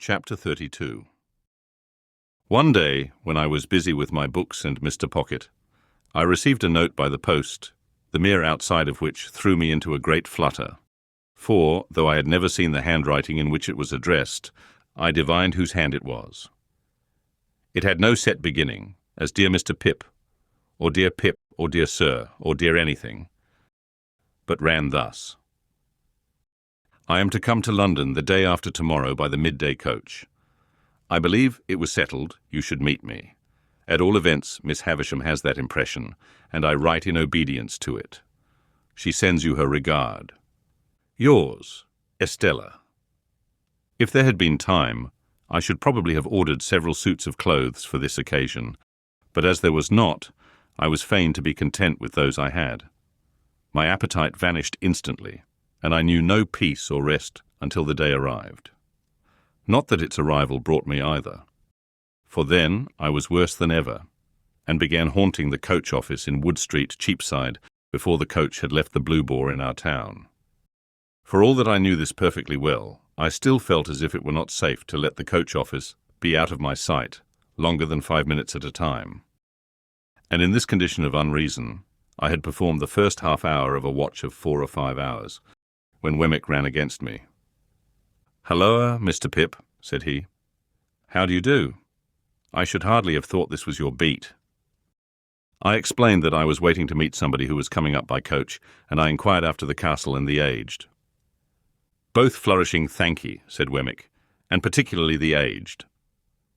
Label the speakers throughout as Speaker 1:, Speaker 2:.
Speaker 1: Chapter 32. One day, when I was busy with my books and Mr. Pocket, I received a note by the post, the mere outside of which threw me into a great flutter. For, though I had never seen the handwriting in which it was addressed, I divined whose hand it was. It had no set beginning, as Dear Mr. Pip, or Dear Pip, or Dear Sir, or Dear anything, but ran thus. I am to come to London the day after tomorrow by the midday coach. I believe it was settled you should meet me. At all events, Miss Havisham has that impression, and I write in obedience to it. She sends you her regard. Yours, Estella. If there had been time, I should probably have ordered several suits of clothes for this occasion, but as there was not, I was fain to be content with those I had. My appetite vanished instantly, and I knew no peace or rest until the day arrived. Not that its arrival brought me either, for then I was worse than ever, and began haunting the coach office in Wood Street, Cheapside, before the coach had left the Blue Boar in our town. For all that I knew this perfectly well, I still felt as if it were not safe to let the coach office be out of my sight longer than 5 minutes at a time. And in this condition of unreason, I had performed the first half hour of a watch of 4 or 5 hours, when Wemmick ran against me. "Halloa, Mr. Pip," said he. "How do you do? I should hardly have thought this was your beat." I explained that I was waiting to meet somebody who was coming up by coach, and I inquired after the castle and the aged. "Both flourishing, thank ye," said Wemmick, "and particularly the aged.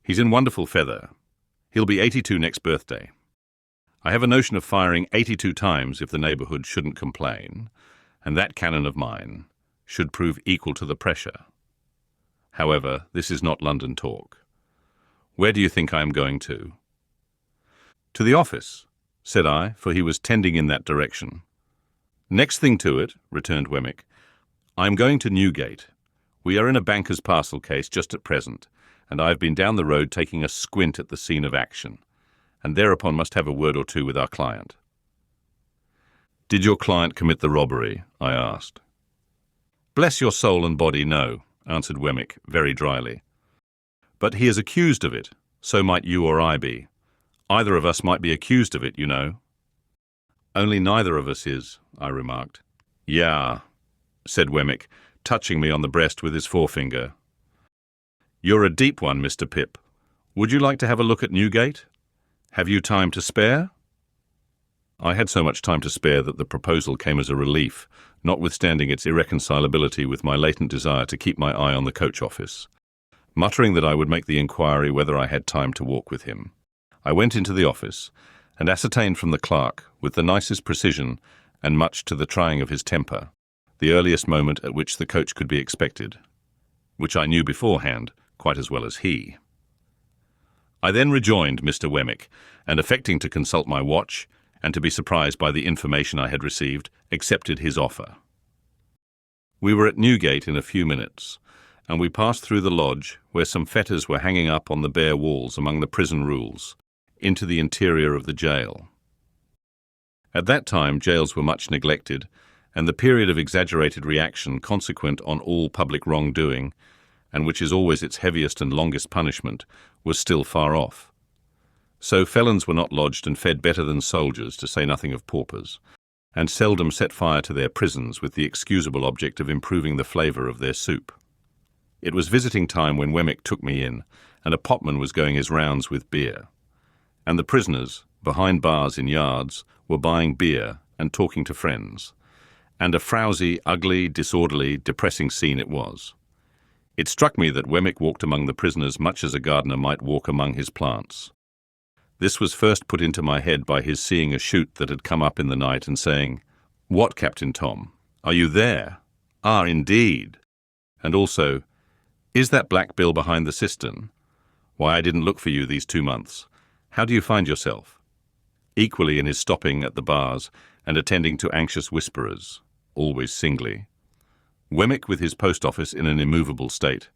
Speaker 1: He's in wonderful feather. He'll be 82 next birthday. I have a notion of firing 82 times if the neighbourhood shouldn't complain, and that cannon of mine should prove equal to the pressure. However, this is not London talk. Where do you think I am going to?" "To the office," said I, for he was tending in that direction. "Next thing to it," returned Wemmick. "I am going to Newgate. We are in a banker's parcel case just at present, and I have been down the road taking a squint at the scene of action, and thereupon must have a word or two with our client." "Did your client commit the robbery?" I asked. "Bless your soul and body, no," answered Wemmick very dryly. "But he is accused of it. So might you or I be. Either of us might be accused of it, you know." "Only neither of us is," I remarked. "Yah," said Wemmick, touching me on the breast with his forefinger. "You're a deep one, Mr. Pip. Would you like to have a look at Newgate? Have you time to spare?" I had so much time to spare that the proposal came as a relief, notwithstanding its irreconcilability with my latent desire to keep my eye on the coach office. Muttering that I would make the inquiry whether I had time to walk with him, I went into the office and ascertained from the clerk, with the nicest precision and much to the trying of his temper, the earliest moment at which the coach could be expected, which I knew beforehand quite as well as he. I then rejoined Mr. Wemmick, and affecting to consult my watch, and to be surprised by the information I had received, accepted his offer. We were at Newgate in a few minutes, and we passed through the lodge, where some fetters were hanging up on the bare walls among the prison rules, into the interior of the jail. At that time jails were much neglected, and the period of exaggerated reaction consequent on all public wrongdoing, and which is always its heaviest and longest punishment, was still far off. So felons were not lodged and fed better than soldiers, to say nothing of paupers, and seldom set fire to their prisons with the excusable object of improving the flavour of their soup. It was visiting time when Wemmick took me in, and a potman was going his rounds with beer, and the prisoners, behind bars in yards, were buying beer and talking to friends, and a frowsy, ugly, disorderly, depressing scene it was. It struck me that Wemmick walked among the prisoners much as a gardener might walk among his plants. This was first put into my head by his seeing a shoot that had come up in the night and saying, "What, Captain Tom? Are you there? Ah, indeed!" And also, "Is that black bill behind the cistern? Why, I didn't look for you these 2 months. How do you find yourself?" Equally in his stopping at the bars and attending to anxious whisperers, always singly. Wemmick, with his post office in an immovable state,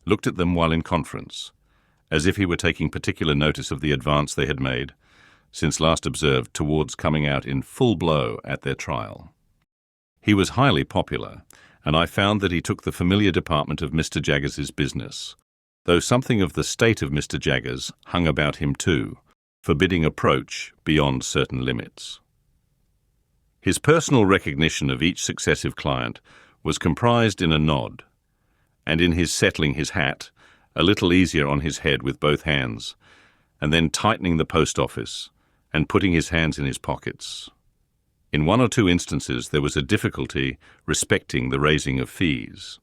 Speaker 1: looked at them while in conference, as if he were taking particular notice of the advance they had made, since last observed, towards coming out in full blow at their trial. He was highly popular, and I found that he took the familiar department of Mr. Jaggers's business, though something of the state of Mr. Jaggers hung about him too, forbidding approach beyond certain limits. His personal recognition of each successive client was comprised in a nod, and in his settling his hat, a little easier on his head with both hands, and then tightening the post office, and putting his hands in his pockets. In one or two instances there was a difficulty respecting the raising of fees,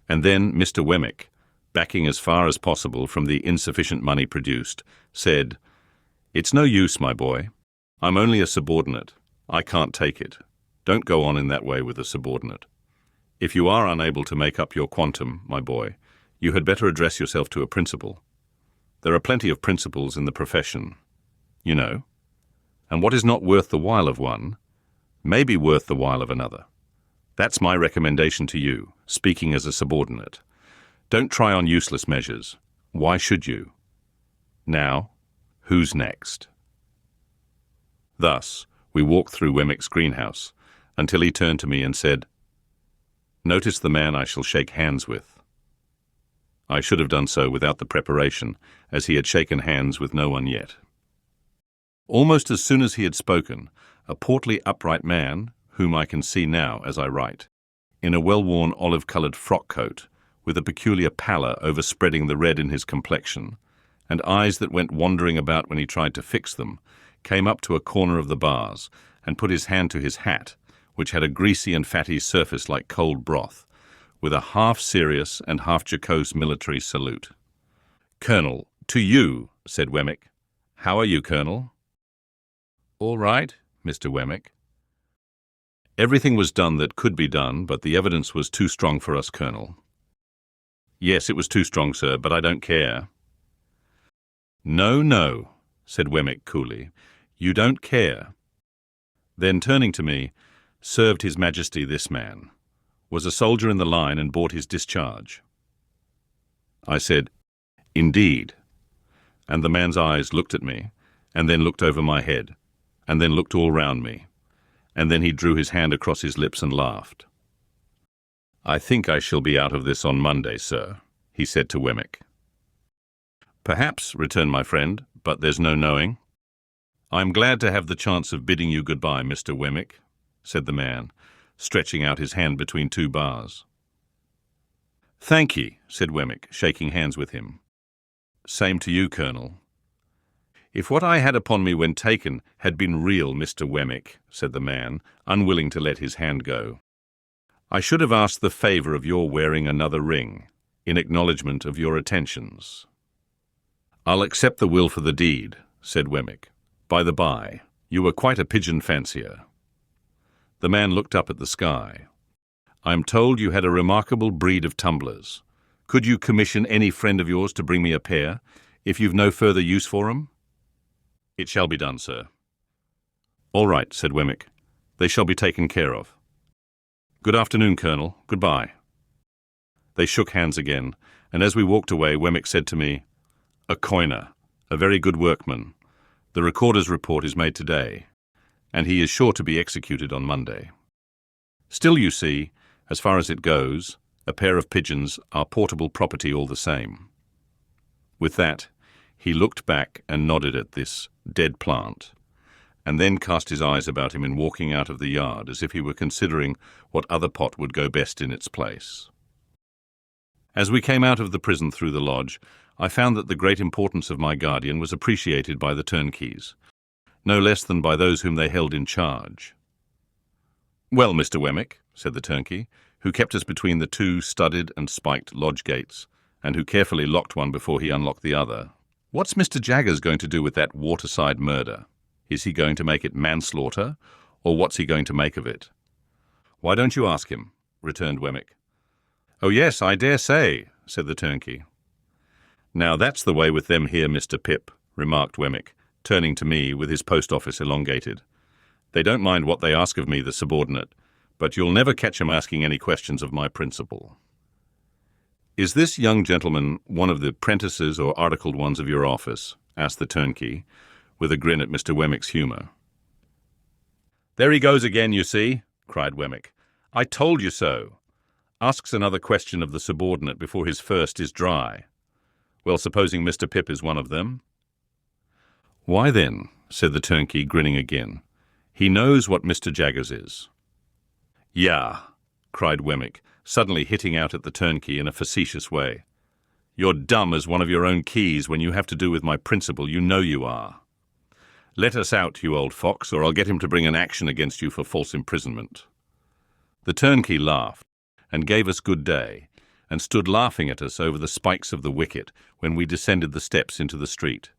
Speaker 1: and then Mr. Wemmick, backing as far as possible from the insufficient money produced, said, "It's no use, my boy. I'm only a subordinate. I can't take it. Don't go on in that way with a subordinate. If you are unable to make up your quantum, my boy, you had better address yourself to a principal. There are plenty of principals in the profession, you know, and what is not worth the while of one may be worth the while of another. That's my recommendation to you, speaking as a subordinate. Don't try on useless measures. Why should you? Now, who's next?" Thus, we walked through Wemmick's greenhouse until he turned to me and said, "Notice the man I shall shake hands with." I should have done so without the preparation, as he had shaken hands with no one yet. Almost as soon as he had spoken, a portly, upright man, whom I can see now as I write, in a well-worn olive-coloured frock-coat, with a peculiar pallor overspreading the red in his complexion, and eyes that went wandering about when he tried to fix them, came up to a corner of the bars and put his hand to his hat, which had a greasy and fatty surface like cold broth, with a half-serious and half-jocose military salute. "Colonel, to you," said Wemmick. "How are you, Colonel?" "All right, Mr. Wemmick." "Everything was done that could be done, but the evidence was too strong for us, Colonel." "Yes, it was too strong, sir, but I don't care." "No, no," said Wemmick coolly. "You don't care." Then, turning to me, "Served His Majesty this man. Was a soldier in the line and bought his discharge." I said, "Indeed." And the man's eyes looked at me, and then looked over my head, and then looked all round me, and then he drew his hand across his lips and laughed. "I think I shall be out of this on Monday, sir," he said to Wemmick. "Perhaps," returned my friend, "but there's no knowing." "I'm glad to have the chance of bidding you goodbye, Mr. Wemmick," said the man, stretching out his hand between two bars. "Thank ye," said Wemmick, shaking hands with him. "Same to you, Colonel." "If what I had upon me when taken had been real, Mr. Wemmick," said the man, unwilling to let his hand go, "I should have asked the favour of your wearing another ring, in acknowledgment of your attentions." "I'll accept the will for the deed," said Wemmick. "By the by, you were quite a pigeon fancier." The man looked up at the sky. "I am told you had a remarkable breed of tumblers. Could you commission any friend of yours to bring me a pair, if you've no further use for 'em?" "It shall be done, sir." "All right," said Wemmick. "They shall be taken care of. Good afternoon, Colonel. Goodbye." They shook hands again, and as we walked away, Wemmick said to me, "A coiner, a very good workman. The recorder's report is made today, and he is sure to be executed on Monday. Still, you see, as far as it goes, a pair of pigeons are portable property all the same." With that, he looked back and nodded at this dead plant, and then cast his eyes about him in walking out of the yard as if he were considering what other pot would go best in its place. As we came out of the prison through the lodge, I found that the great importance of my guardian was appreciated by the turnkeys, no less than by those whom they held in charge. "Well, Mr. Wemmick," said the turnkey, who kept us between the two studded and spiked lodge gates, and who carefully locked one before he unlocked the other, "what's Mr. Jaggers going to do with that waterside murder? Is he going to make it manslaughter, or what's he going to make of it?" "Why don't you ask him?" returned Wemmick. "Oh yes, I dare say," said the turnkey. "Now that's the way with them here, Mr. Pip," remarked Wemmick, turning to me with his post office elongated. "They don't mind what they ask of me, the subordinate, but you'll never catch 'em asking any questions of my principal." "Is this young gentleman one of the prentices or articled ones of your office?" asked the turnkey, with a grin at Mr. Wemmick's humour. "There he goes again, you see," cried Wemmick. "I told you so. Asks another question of the subordinate before his first is dry. Well, supposing Mr. Pip is one of them? Why then, said the turnkey, grinning again, he knows what Mr. Jaggers is. Yah, cried Wemmick, suddenly hitting out at the turnkey in a facetious way. You're dumb as one of your own keys when you have to do with my principal, you know you are. Let us out, you old fox, or I'll get him to bring an action against you for false imprisonment. The turnkey laughed, and gave us good day, and stood laughing at us over the spikes of the wicket when we descended the steps into the street.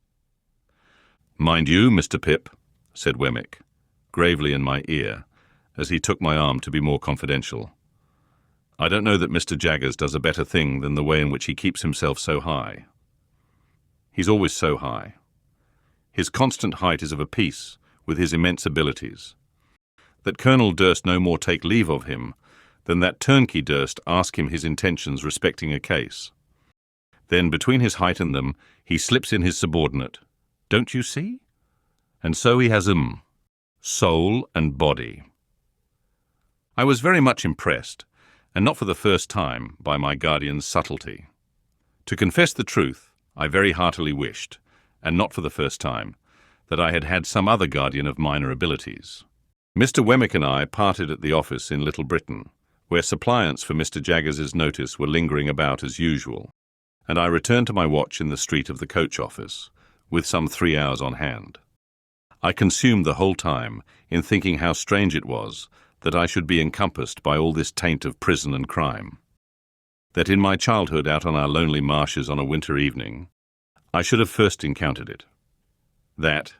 Speaker 1: Mind you, Mr. Pip, said Wemmick, gravely in my ear, as he took my arm to be more confidential. I don't know that Mr. Jaggers does a better thing than the way in which he keeps himself so high. He's always so high. His constant height is of a piece with his immense abilities. That Colonel durst no more take leave of him than that turnkey durst ask him his intentions respecting a case. Then between his height and them he slips in his subordinate. Don't you see? And so he has soul and body. I was very much impressed, and not for the first time, by my guardian's subtlety. To confess the truth, I very heartily wished, and not for the first time, that I had had some other guardian of minor abilities. Mr. Wemmick and I parted at the office in Little Britain, where suppliants for Mr. Jaggers's notice were lingering about as usual, and I returned to my watch in the street of the coach office, with some 3 hours on hand. I consumed the whole time in thinking how strange it was that I should be encompassed by all this taint of prison and crime. That in my childhood out on our lonely marshes on a winter evening, I should have first encountered it. That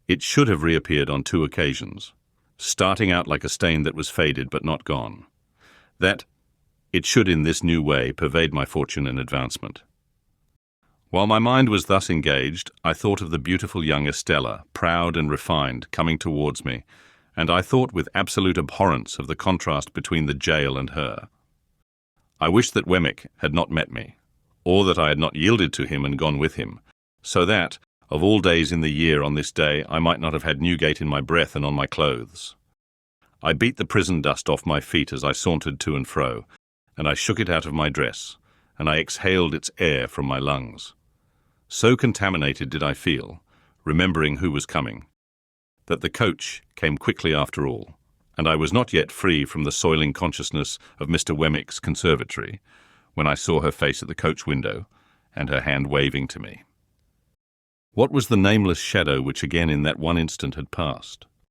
Speaker 1: it should have reappeared on 2 occasions, starting out like a stain that was faded but not gone. That it should in this new way pervade my fortune and advancement. While my mind was thus engaged, I thought of the beautiful young Estella, proud and refined, coming towards me, and I thought with absolute abhorrence of the contrast between the jail and her. I wished that Wemmick had not met me, or that I had not yielded to him and gone with him, so that, of all days in the year on this day, I might not have had Newgate in my breath and on my clothes. I beat the prison dust off my feet as I sauntered to and fro, and I shook it out of my dress, and I exhaled its air from my lungs. So contaminated did I feel, remembering who was coming, that the coach came quickly after all, and I was not yet free from the soiling consciousness of Mr. Wemmick's conservatory, when I saw her face at the coach window, and her hand waving to me. What was the nameless shadow which again in that one instant had passed?